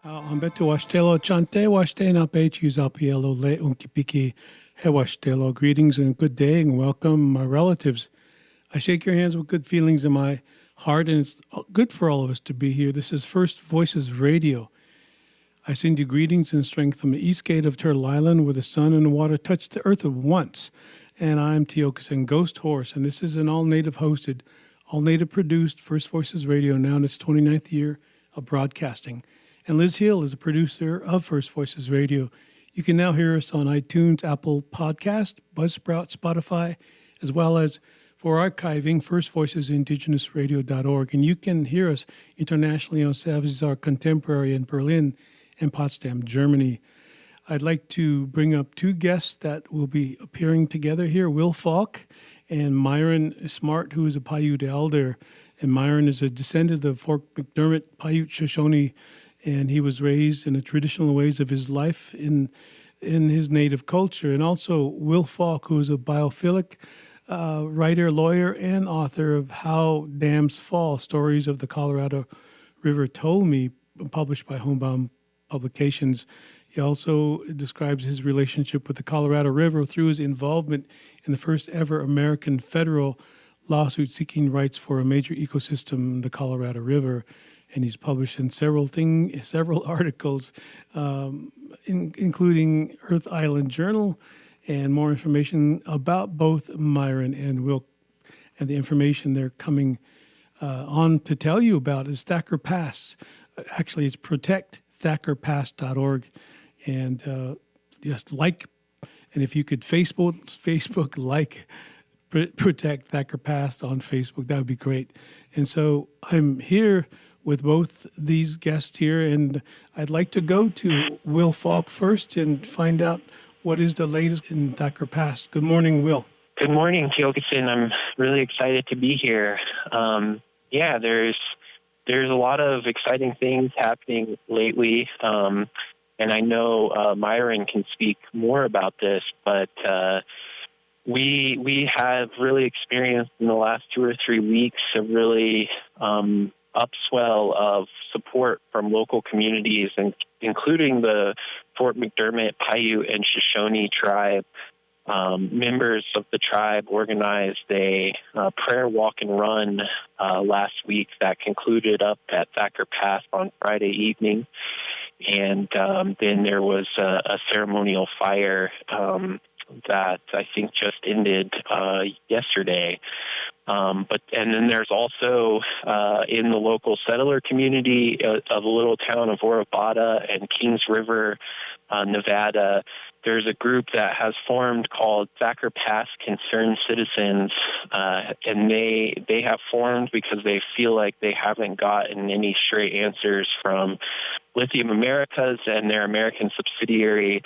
Ambetu washtelo chante washte na pechu zapielo le unkipiki he washtelo. Greetings and good day and welcome, my relatives. I shake your hands with good feelings in my heart, and it's good for all of us to be here. This is First Voices Radio. I send you greetings and strength from the east gate of Turtle Island, where the sun and the water touch the earth at once. And I'm Teokasin Ghost Horse, and this is an all-native hosted, all-native produced First Voices Radio, now in its 29th year of broadcasting. And Liz Hill is a producer of First Voices Radio. You can now hear us on iTunes, Apple Podcast, Buzzsprout, Spotify, as well as for archiving, firstvoicesindigenousradio.org. And you can hear us internationally on Savizar Contemporary in Berlin and Potsdam, Germany. I'd like to bring up two guests that will be appearing together here, Will Falk and Myron Smart, who is a Paiute elder. And Myron is a descendant of Fort McDermitt Paiute-Shoshone, and he was raised in the traditional ways of his life in his native culture. And also Will Falk, who is a biophilic writer, lawyer, and author of How Dams Fall, Stories of the Colorado River Told Me, published by Homebound Publications. He also describes his relationship with the Colorado River through his involvement in the first ever American federal lawsuit seeking rights for a major ecosystem, the Colorado River. And he's published in several articles, including Earth Island Journal, and more information about both Myron and Will. And the information they're coming on to tell you about is Thacker Pass. Actually, it's protecttthackerpass.org. And just like, and if you could Facebook like Protect Thacker Pass on Facebook, that would be great. And so I'm here with both these guests here, and I'd like to go to Will Falk first and find out what is the latest in Thacker Pass. Good morning, Will. Good morning, Teokasin. I'm really excited to be here. There's a lot of exciting things happening lately, and I know Myron can speak more about this, but we have really experienced in the last 2 or 3 weeks a really upswell of support from local communities, and including the Fort McDermitt Paiute-Shoshone Tribe. Members of the tribe organized a prayer walk and run last week that concluded up at Thacker Pass on Friday evening. And then there was a ceremonial fire that I think just ended yesterday. And then there's also in the local settler community of the little town of Orabada and Kings River, Nevada, there's a group that has formed called Thacker Pass Concerned Citizens, and they have formed because they feel like they haven't gotten any straight answers from Lithium Americas and their American subsidiary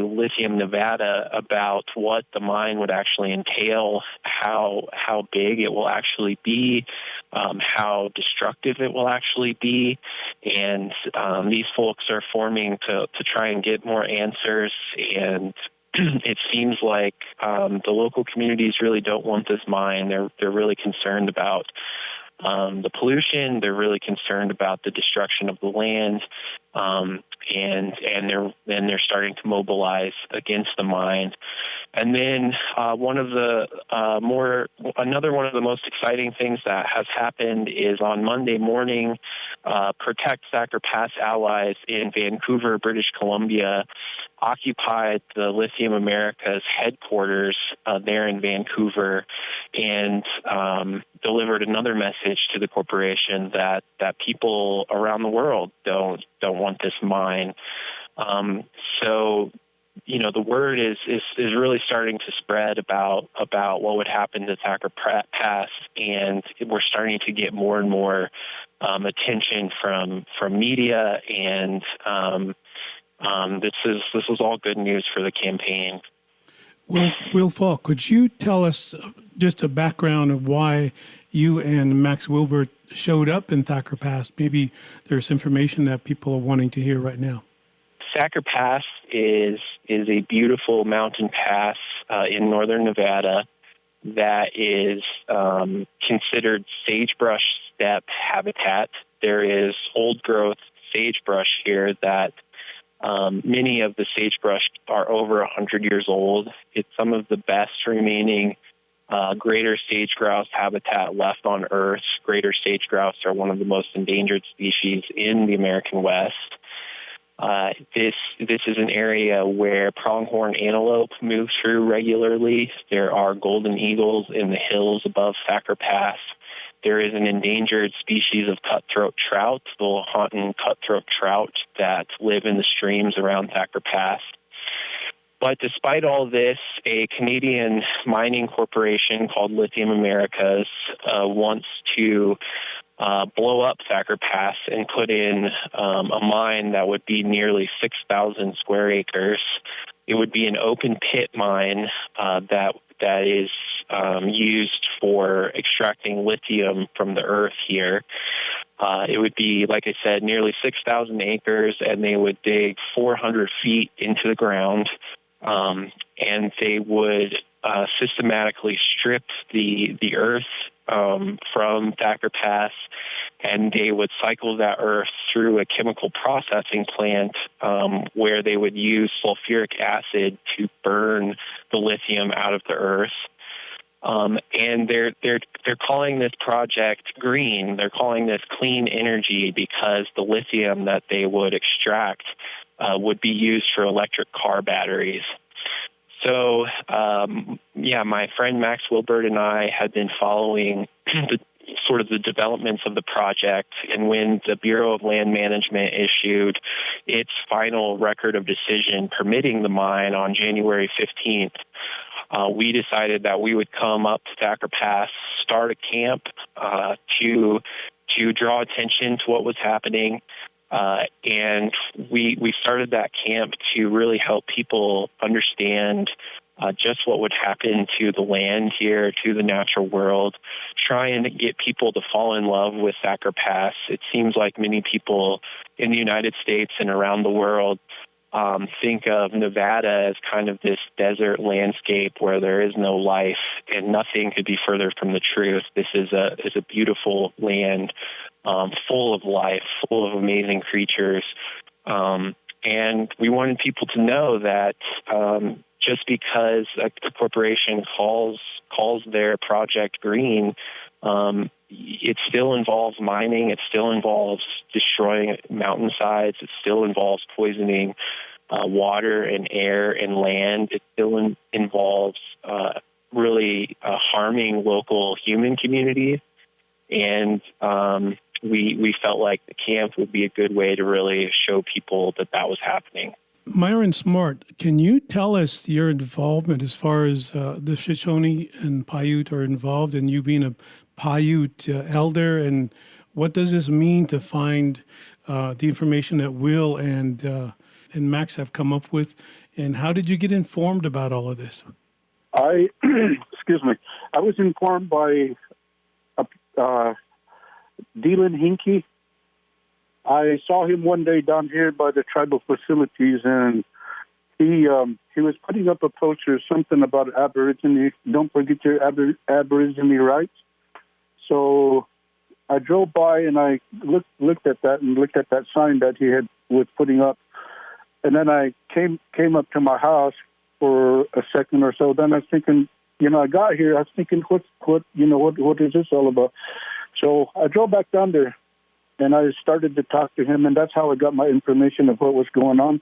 Lithium Nevada about what the mine would actually entail, how big it will actually be, how destructive it will actually be. And these folks are forming to try and get more answers. And it seems like the local communities really don't want this mine. They're really concerned about the pollution. They're really concerned about the destruction of the land, and they're starting to mobilize against the mine. And then another one of the most exciting things that has happened is on Monday morning, Protect Thacker Pass allies in Vancouver, British Columbia, occupied the Lithium Americas headquarters there in Vancouver, and delivered another message to the corporation that people around the world don't want this mine. So, the word is really starting to spread about what would happen to Thacker Pass, and we're starting to get more and more attention from media, and this is all good news for the campaign. Will Falk, could you tell us just a background of why you and Max Wilbert showed up in Thacker Pass? Maybe there's information that people are wanting to hear right now. Thacker Pass is a beautiful mountain pass in northern Nevada that is considered sagebrush steppe habitat. There is old growth sagebrush here that many of the sagebrush are over 100 years old. It's some of the best remaining greater sage-grouse habitat left on Earth. Greater sage-grouse are one of the most endangered species in the American West. This is an area where pronghorn antelope move through regularly. There are golden eagles in the hills above Thacker Pass. There is an endangered species of cutthroat trout, the Lahontan cutthroat trout, that live in the streams around Thacker Pass. But despite all this, a Canadian mining corporation called Lithium Americas wants to blow up Thacker Pass and put in a mine that would be nearly 6,000 square acres. It would be an open pit mine that is used for extracting lithium from the earth here. It would be, like I said, nearly 6,000 acres, and they would dig 400 feet into the ground, and they would systematically strip the earth from Thacker Pass, and they would cycle that earth through a chemical processing plant where they would use sulfuric acid to burn the lithium out of the earth. And they're calling this project green. They're calling this clean energy because the lithium that they would extract would be used for electric car batteries. So, my friend Max Wilbert and I had been following the developments of the project, and when the Bureau of Land Management issued its final record of decision permitting the mine on January 15th, we decided that we would come up to Thacker Pass, start a camp to draw attention to what was happening. And we started that camp to really help people understand just what would happen to the land here, to the natural world, trying to get people to fall in love with Thacker Pass. It seems like many people in the United States and around the world think of Nevada as kind of this desert landscape where there is no life, and nothing could be further from the truth. This is a beautiful land, full of life, full of amazing creatures. And we wanted people to know that just because a corporation calls their project green, it still involves mining, it still involves destroying mountainsides, it still involves poisoning water and air and land, it still involves really harming local human communities. And we felt like the camp would be a good way to really show people that was happening. Myron Smart, can you tell us your involvement as far as the Shoshone and Paiute are involved, and you being a Paiute elder, and what does this mean to find the information that Will and Max have come up with, and how did you get informed about all of this? I was informed by Dylan Hinkie. I saw him one day down here by the tribal facilities, and he was putting up a poster, something about Aborigine. Don't forget your Aborigine rights. So I drove by and I looked at that and looked at that sign that he was putting up, and then I came up to my house for a second or so. Then I was thinking, I got here. I was thinking, what is this all about? So I drove back down there, and I started to talk to him, and that's how I got my information of what was going on.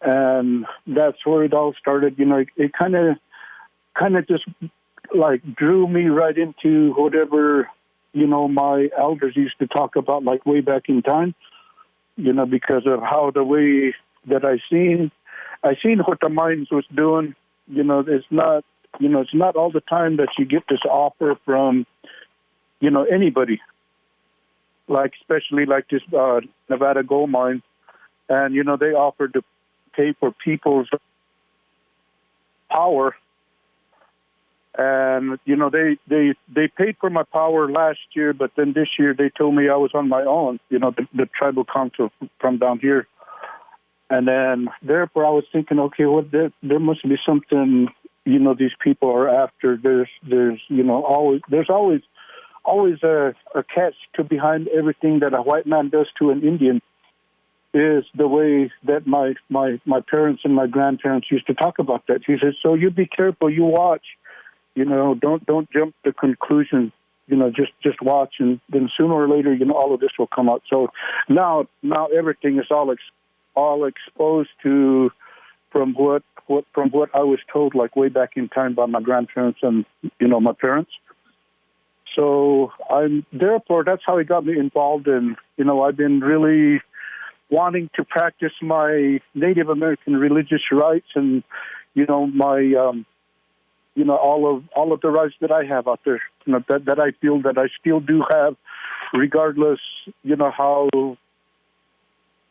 And that's where it all started. It kind of just like drew me right into whatever, my elders used to talk about, like way back in time, because of how the way that I seen what the mines was doing. It's not all the time that you get this offer from, anybody, like especially like this Nevada gold mine, and they offered to pay for people's power, and they paid for my power last year, but then this year they told me I was on my own, the tribal council from down here, and then therefore I was thinking, okay, well there must be something these people are after. There's always a catch to behind everything that a white man does to an Indian. is the way that my parents and my grandparents used to talk about that. He says, so you be careful, you watch, don't jump to conclusions, just watch, and then sooner or later, all of this will come out. So now everything is all exposed to from what I was told, like way back in time by my grandparents and, my parents. So therefore, that's how he got me involved in, I've been really wanting to practice my Native American religious rights and, my, all of the rights that I have out there, that I feel that I still do have, regardless, how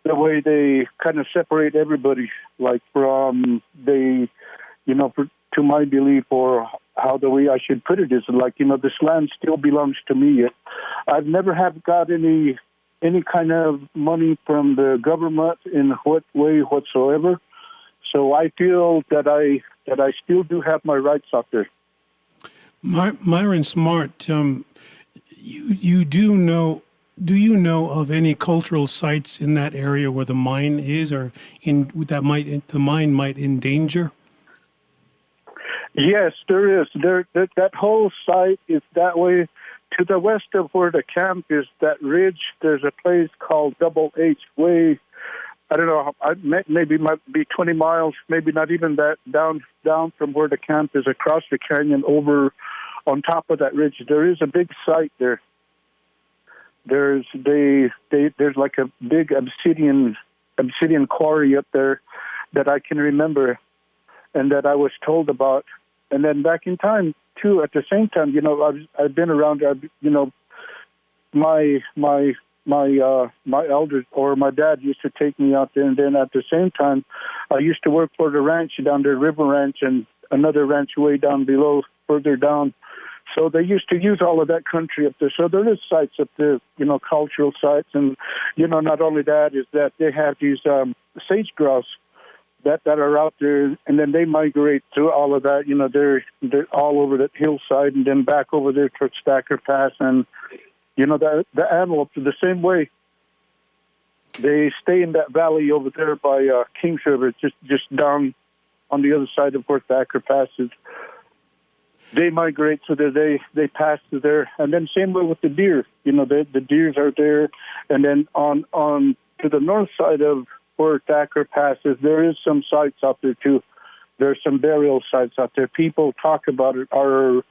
the way they kind of separate everybody, like from to my belief, or how the way I should put it is like, this land still belongs to me. I've never have got any kind of money from the government in what way whatsoever. So I feel that I still do have my rights out there. Myron Smart, you do you know of any cultural sites in that area where the mine is, or the mine might endanger? Yes, there is. That whole site is that way. To the west of where the camp is, that ridge, there's a place called Double H Way. I don't know, maybe might be 20 miles, maybe not even that, down from where the camp is, across the canyon, over on top of that ridge. There is a big site there. There's like a big obsidian quarry up there that I can remember and that I was told about. And then back in time too, at the same time, I've been around. My elders or my dad used to take me out there, and then at the same time, I used to work for the ranch down there, River Ranch, and another ranch way down below, further down. So they used to use all of that country up there. So there is sites up there, cultural sites, and not only that is that they have these sage grouse that are out there, and then they migrate through all of that. They're all over that hillside, and then back over there towards Stacker Pass, and the antelope the same way. They stay in that valley over there by Kings River, just down on the other side of where Stacker Pass is. They migrate so that they pass through there, and then same way with the deer. The deers are there, and then on to the north side of where Thacker passes, there is some sites out there too. There's some burial sites out there. People talk about it. Our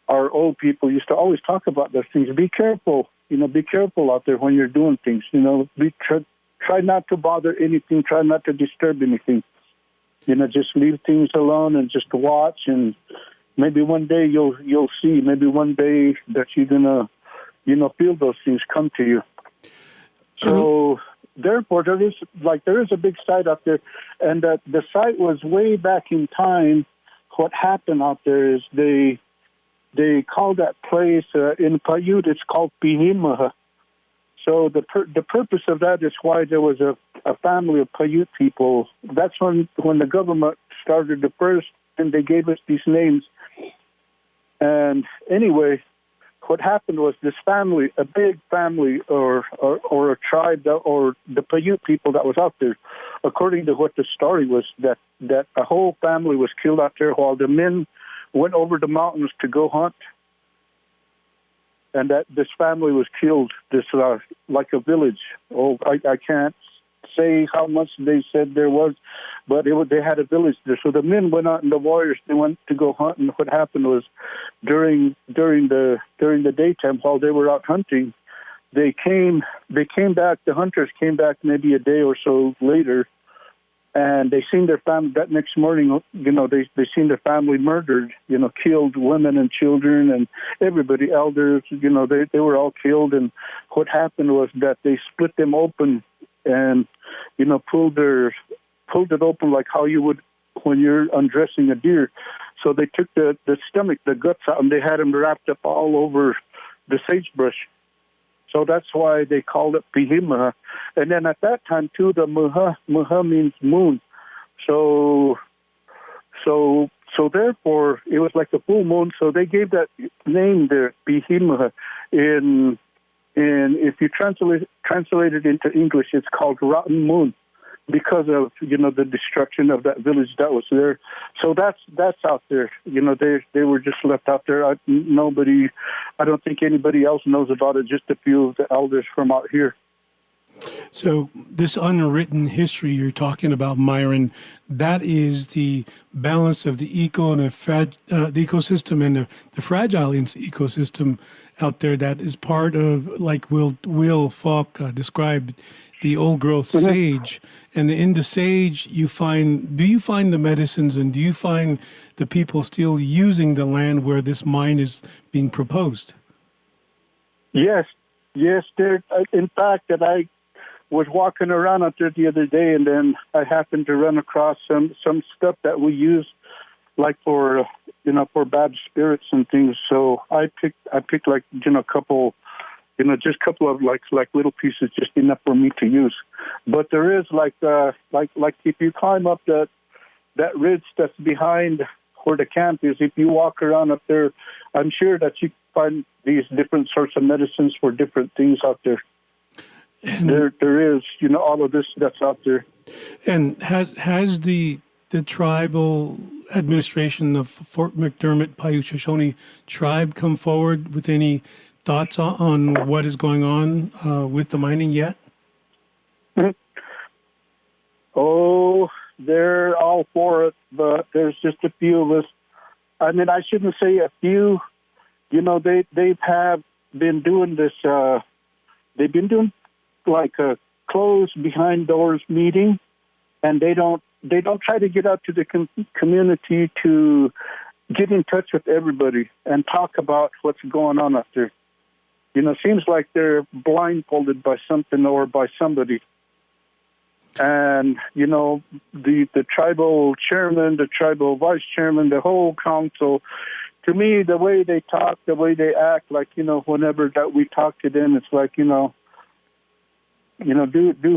old people used to always talk about those things. Be careful, be careful out there when you're doing things. Try not to bother anything. Try not to disturb anything. Just leave things alone and just watch. And maybe one day you'll see. Maybe one day that you're gonna, feel those things come to you. So. Therefore, there is a big site out there, and the site was way back in time. What happened out there is they call that place in Paiute. It's called Pihimaha. So the purpose of that is why there was a family of Paiute people. That's when the government started the first, and they gave us these names. And anyway, what happened was this family, a big family or a tribe, or the Paiute people that was out there, according to what the story was, that a whole family was killed out there while the men went over the mountains to go hunt. And that this family was killed, like a village. Oh, I can't say how much they said there was, but they had a village there. So the men went out, and the warriors, they went to go hunt. And what happened was, during the daytime while they were out hunting, they came back. The hunters came back maybe a day or so later, and they seen their family that next morning. They seen their family murdered. Killed, women and children and everybody, elders. They were all killed. And what happened was that they split them open and pulled it open like how you would when you're undressing a deer. So they took the stomach, the guts out, and they had them wrapped up all over the sagebrush. So that's why they called it Pihimaha. And then at that time too, the Muha means moon. So therefore it was like a full moon. So they gave that name there, Pihimaha, in And if you translate it into English, it's called Rotten Moon, because of the destruction of that village that was there. So that's out there. They were just left out there. I don't think anybody else knows about it. Just a few of the elders from out here. So this unwritten history you're talking about, Myron, that is the balance of the the ecosystem and the fragile ecosystem out there that is part of, like Will Falk described, the old growth sage. And in the sage, do you find the medicines, and do you find the people still using the land where this mine is being proposed? Yes. There. In fact, that I was walking around out there the other day, and then I happened to run across some stuff that we use, like for bad spirits and things. So I picked like a couple, just a couple of like little pieces, just enough for me to use. But there is like if you climb up that ridge that's behind where the camp is, if you walk around up there, I'm sure that you find these different sorts of medicines for different things out there. And there is, all of this that's out there. And has the tribal administration of Fort McDermitt Paiute-Shoshone Tribe come forward with any thoughts on what is going on with the mining yet? Oh, they're all for it, but there's just a few of us. I mean, I shouldn't say a few. They have been doing this. They've been doing like a closed behind doors meeting, and they don't try to get out to the community to get in touch with everybody and talk about what's going on out there. Seems like they're blindfolded by something or by somebody. And the tribal chairman, the tribal vice chairman, the whole council. To me, the way they talk, the way they act, like whenever that we talk to them, it's like do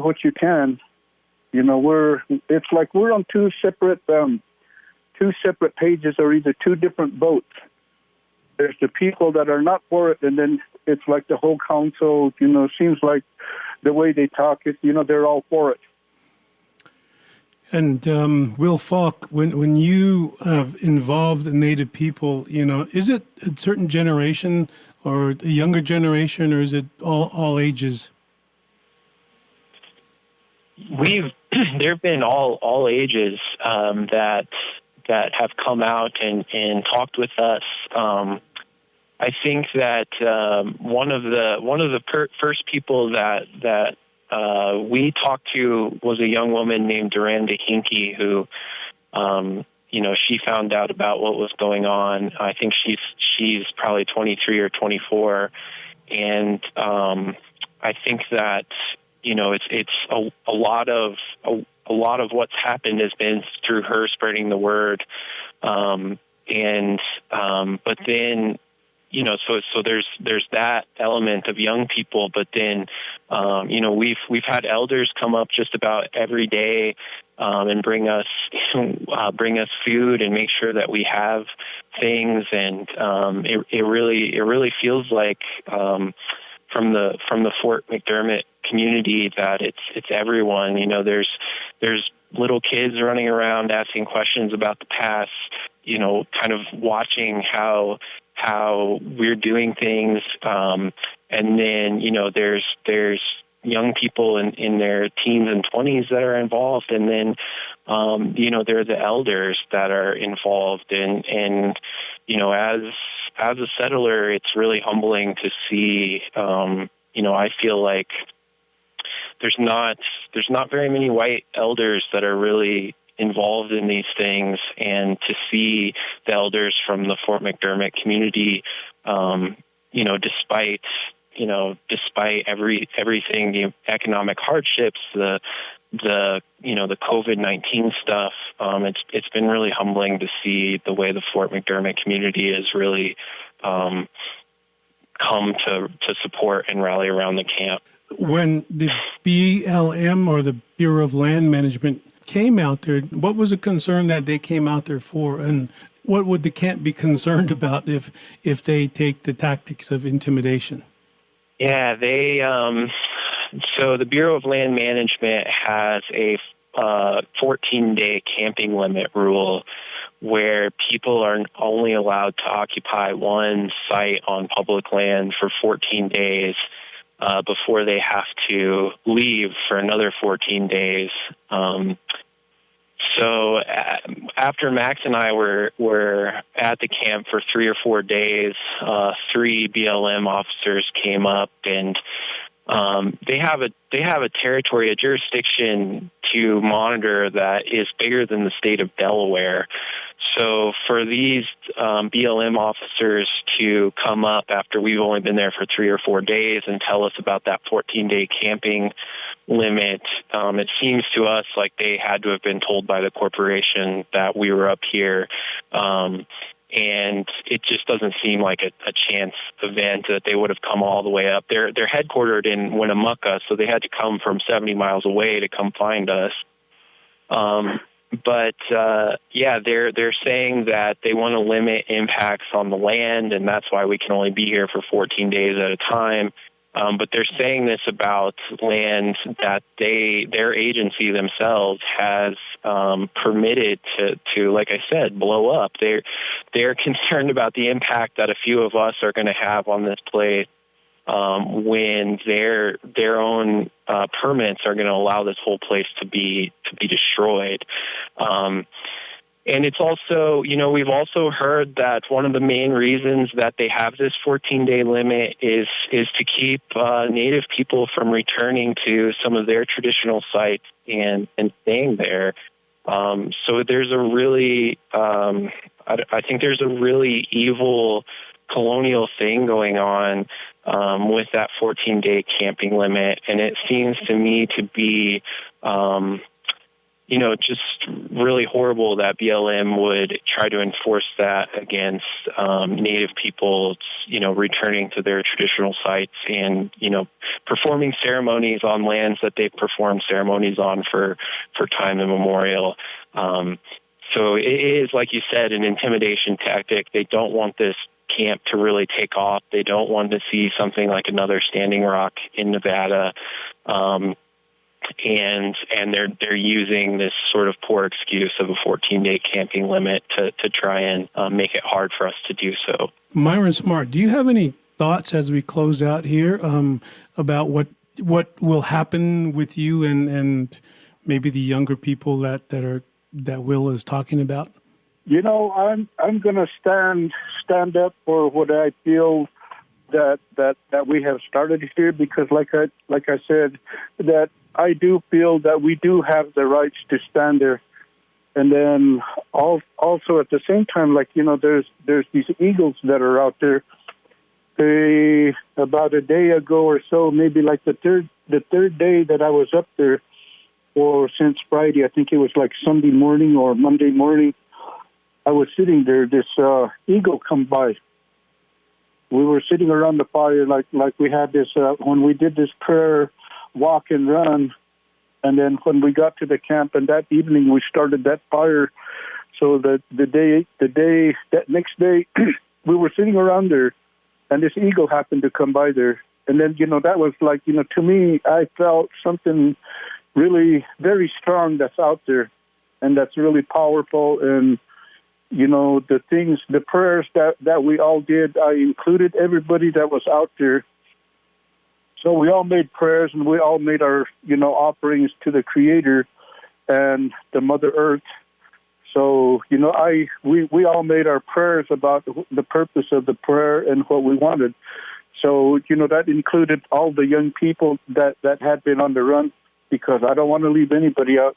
what you can. It's like we're on two separate pages, or either two different boats. There's the people that are not for it, and then it's like the whole council. Seems like the way they talk, they're all for it. And Will Falk, when you have involved the Native people, is it a certain generation or a younger generation, or is it all ages? There have been all ages that have come out and talked with us. I think that one of the first people that we talked to was a young woman named Duranda Hinkie, who she found out about what was going on. I think she's probably 23 or 24, and I think that it's a lot of what's happened has been through her spreading the word, but then so there's that element of young people, but then we've had elders come up just about every day and bring us food and make sure that we have things, and it really feels like from the Fort McDermitt community that it's everyone. There's little kids running around asking questions about the past, kind of watching how we're doing things, and then there's young people in their teens and 20s that are involved, and then there are the elders that are involved, and as a settler, it's really humbling to see. I feel like there's not very many white elders that are really involved in these things, and to see the elders from the Fort McDermitt community, despite everything, the economic hardships, the COVID-19 stuff, it's been really humbling to see the way the Fort McDermitt community has really come to support and rally around the camp. When the BLM, or the Bureau of Land Management, came out there, what was the concern that they came out there for, and what would the camp be concerned about if they take the tactics of intimidation? Yeah, so the Bureau of Land Management has a 14-day camping limit rule where people are only allowed to occupy one site on public land for 14 days before they have to leave for another 14 days. So after Max and I were at the camp for 3 or 4 days, 3 BLM officers came up, and they have a territory, a jurisdiction to monitor that is bigger than the state of Delaware. So for these BLM officers to come up after we've only been there for 3 or 4 days and tell us about that 14-day camping limit, it seems to us like they had to have been told by the corporation that we were up here. And it just doesn't seem like a chance event that they would have come all the way up. They're headquartered in Winnemucca, so they had to come from 70 miles away to come find us. But they're saying that they want to limit impacts on the land, and that's why we can only be here for 14 days at a time. But they're saying this about land that their agency themselves has permitted to, like I said, blow up. They're concerned about the impact that a few of us are going to have on this place when their own permits are going to allow this whole place to be destroyed. And it's also, we've also heard that one of the main reasons that they have this 14-day limit is to keep Native people from returning to some of their traditional sites and staying there. So there's a really, I think there's a really evil colonial thing going on with that 14-day camping limit, and it seems to me to be just really horrible that BLM would try to enforce that against Native people, returning to their traditional sites and, performing ceremonies on lands that they've performed ceremonies on for time immemorial. So it is, like you said, an intimidation tactic. They don't want this camp to really take off. They don't want to see something like another Standing Rock in Nevada. And they're using this sort of poor excuse of a 14-day camping limit to try and make it hard for us to do so. Myron Smart, do you have any thoughts as we close out here about what will happen with you and maybe the younger people that Will is talking about? I'm going to stand up for what I feel that we have started here, because like I said, that I do feel that we do have the rights to stand there. And then also at the same time, there's these eagles that are out there. About a day ago or so, maybe like the third day that I was up there, or since Friday, I think it was like Sunday morning or Monday morning, I was sitting there. This eagle come by. We were sitting around the fire like we had this when we did this prayer walk and run, and then when we got to the camp, and that evening we started that fire. So that next day we were sitting around there, and this eagle happened to come by there. And then that was like, to me, I felt something really very strong that's out there, and that's really powerful. And the prayers that we all did, I included everybody that was out there. So we all made prayers, and we all made our, offerings to the Creator and the Mother Earth. So, we all made our prayers about the purpose of the prayer and what we wanted. So, that included all the young people that had been on the run, because I don't want to leave anybody out.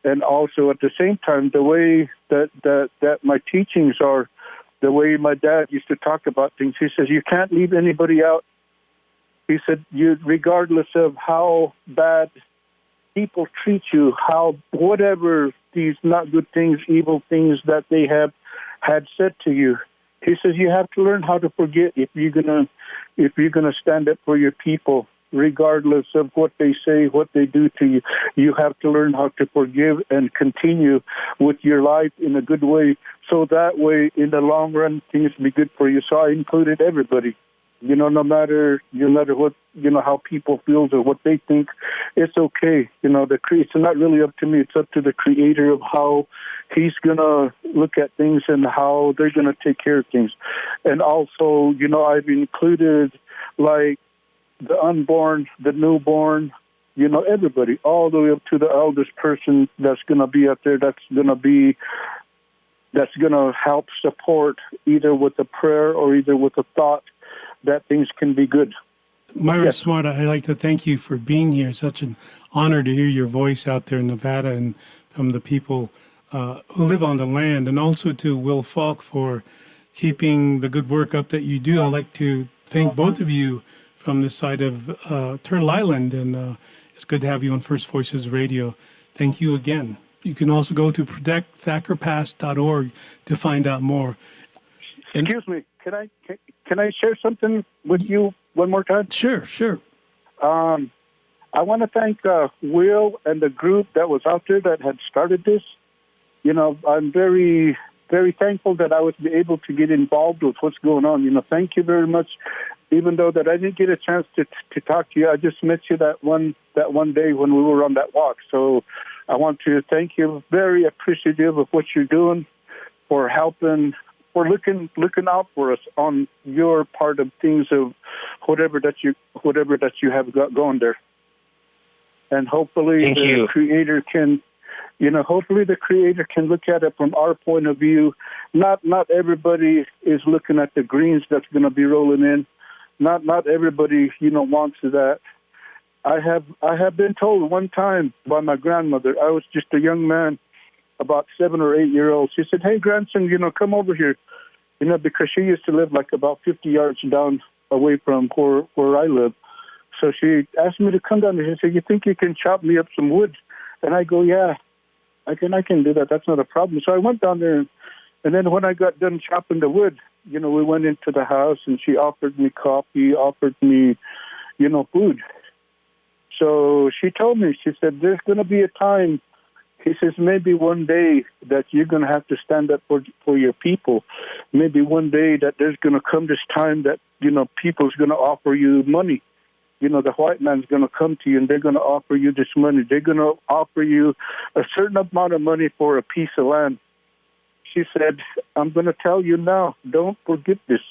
And also at the same time, the way that my teachings are, the way my dad used to talk about things, he says, you can't leave anybody out. He said, regardless of how bad people treat you, whatever these not good things, evil things that they have had said to you, he says, you have to learn how to forget if you're gonna stand up for your people, regardless of what they say, what they do to you. You have to learn how to forgive and continue with your life in a good way, so that way, in the long run, things be good for you. So I included everybody. No matter what, how people feel or what they think, it's okay. It's not really up to me. It's up to the Creator of how He's going to look at things and how they're going to take care of things. And also, I've included like the unborn, the newborn, everybody, all the way up to the eldest person that's going to be out there, that's going to help support either with a prayer or either with a thought that things can be good. Myron Smart, I'd like to thank you for being here. It's such an honor to hear your voice out there in Nevada and from the people who live on the land, and also to Will Falk for keeping the good work up that you do. I'd like to thank both of you from this side of Turtle Island, and it's good to have you on First Voices Radio. Thank you again. You can also go to protectthakerpass.org to find out more. Excuse me, can I share something with you one more time? Sure. I want to thank Will and the group that was out there that had started this. I'm very, very thankful that I was able to get involved with what's going on. Thank you very much. Even though that I didn't get a chance to talk to you, I just met you that one day when we were on that walk. So I want to thank you. Very appreciative of what you're doing, for helping, for looking out for us on your part of things, of whatever that you have got going there. And hopefully the Creator can, hopefully the Creator can look at it from our point of view. Not everybody is looking at the greens that's going to be rolling in. Not everybody, wants that. I have been told one time by my grandmother, I was just a young man, about 7 or 8 years old. She said, "Hey, grandson, come over here," because she used to live like about 50 yards down away from where I live. So she asked me to come down there. She said, "You think you can chop me up some wood?" And I go, "Yeah, I can do that. That's not a problem." So I went down there, and then when I got done chopping the wood, we went into the house, and she offered me coffee, offered me, food. So she told me, she said, "There's going to be a time," he says, "maybe one day that you're going to have to stand up for your people. Maybe one day that there's going to come this time that, people's going to offer you money. The white man's going to come to you and they're going to offer you this money. They're going to offer you a certain amount of money for a piece of land." She said, "I'm going to tell you now, don't forget this."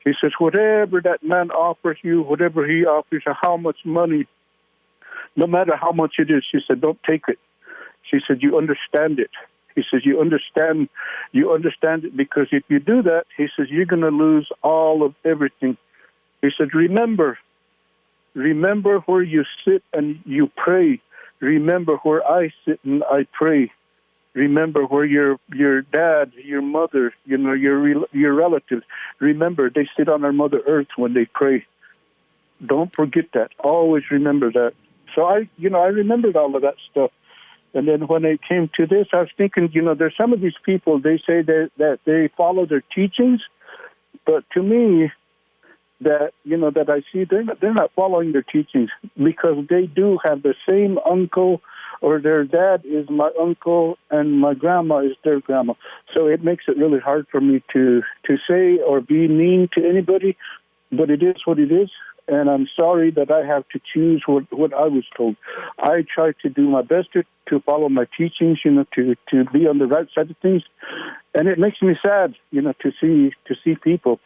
He says, "Whatever that man offers you, whatever he offers you, how much money, no matter how much it is," she said, "don't take it." She said, "You understand it." He says, you understand it, because if you do that," he says, "you're going to lose all of everything." He said, remember where you sit and you pray. Remember where I sit and I pray. Remember where your dad, your mother, your relatives, remember they sit on our Mother Earth when they pray. Don't forget that. Always remember that. So I remembered all of that stuff. And then when it came to this, I was thinking, there's some of these people, they say that they follow their teachings, but to me, that I see, they're not following their teachings, because they do have the same uncle, or their dad is my uncle and my grandma is their grandma. So it makes it really hard for me to say or be mean to anybody, but it is what it is. And I'm sorry that I have to choose what I was told. I try to do my best to follow my teachings, to be on the right side of things. And it makes me sad, to see people.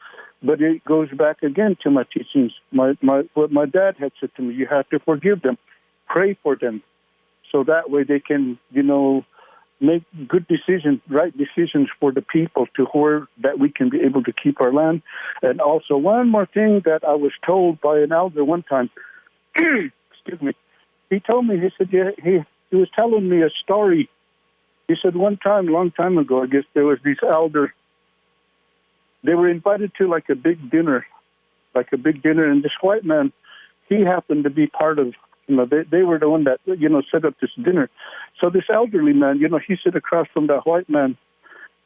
But it goes back again to my teachings. What my dad had said to me, you have to forgive them, pray for them, so that way they can, make good decisions, right decisions for the people, to where that we can be able to keep our land. And also one more thing that I was told by an elder one time, excuse me, he told me, he said, he was telling me a story. He said one time, a long time ago, I guess there was these elders, they were invited to like a big dinner, and this white man, he happened to be part of, they were the one that, set up this dinner. So this elderly man, he sat across from that white man,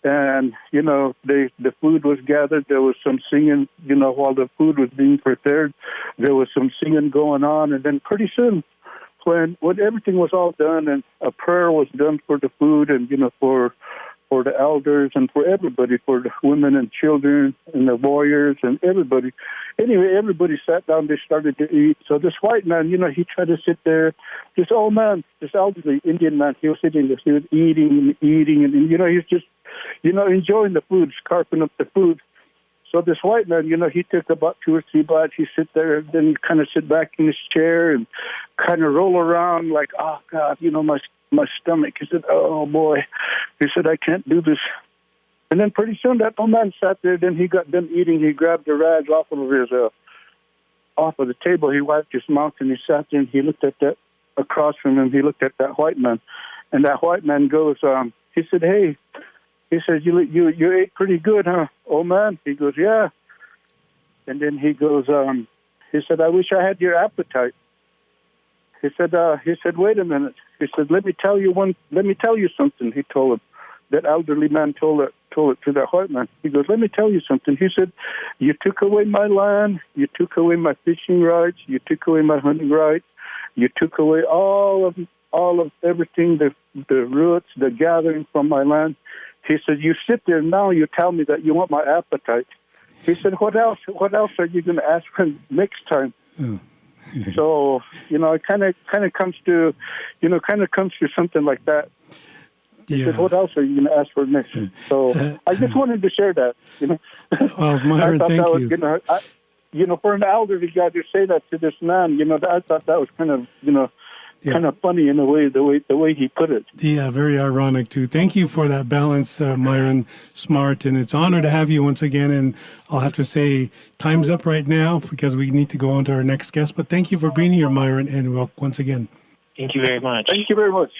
and, the food was gathered. There was some singing, while the food was being prepared, there was some singing going on. And then pretty soon, when everything was all done and a prayer was done for the food and, for for the elders and for everybody, for the women and children and the warriors and everybody. Anyway, everybody sat down. They started to eat. So this white man, he tried to sit there. This old man, this elderly Indian man, he was sitting there. He was eating and eating. And, he was just, enjoying the food, scarfing up the food. So this white man, he took about 2 or 3 bites. He sit there, then kind of sit back in his chair and kind of roll around like, oh, God, my stomach. He said, oh, boy. He said, I can't do this. And then pretty soon that old man sat there. Then he got done eating. He grabbed the rags off of the table. He wiped his mouth, and he sat there, and he looked at that across from him. He looked at that white man. And that white man goes, he said, hey, he says, you ate pretty good, huh, old man? He goes, yeah. And then he goes, he said, I wish I had your appetite. He said, wait a minute. He said, let me tell you something. He told him. That elderly man told it to that white man. He goes, let me tell you something. He said, you took away my land. You took away my fishing rights. You took away my hunting rights. You took away all of everything, the roots, the gathering from my land. He said, you sit there now, you tell me that you want my appetite. He said, what else are you going to ask for next time? Oh. So, it kind of comes to something like that. He said, what else are you going to ask for next? So I just wanted to share that, Well, Myron, thank you. For an elderly guy to say that to this man, I thought that was kind of, kind of funny in a way, the way he put it. Yeah, very ironic too. Thank you for that balance, Myron Smart, and it's an honor to have you once again. And I'll have to say, time's up right now because we need to go on to our next guest. But thank you for being here, Myron, and once again. Thank you very much. Thank you very much.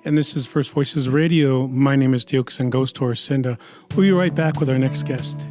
And this is First Voices Radio. My name is Dioxin Gostor Sinda. We'll be right back with our next guest.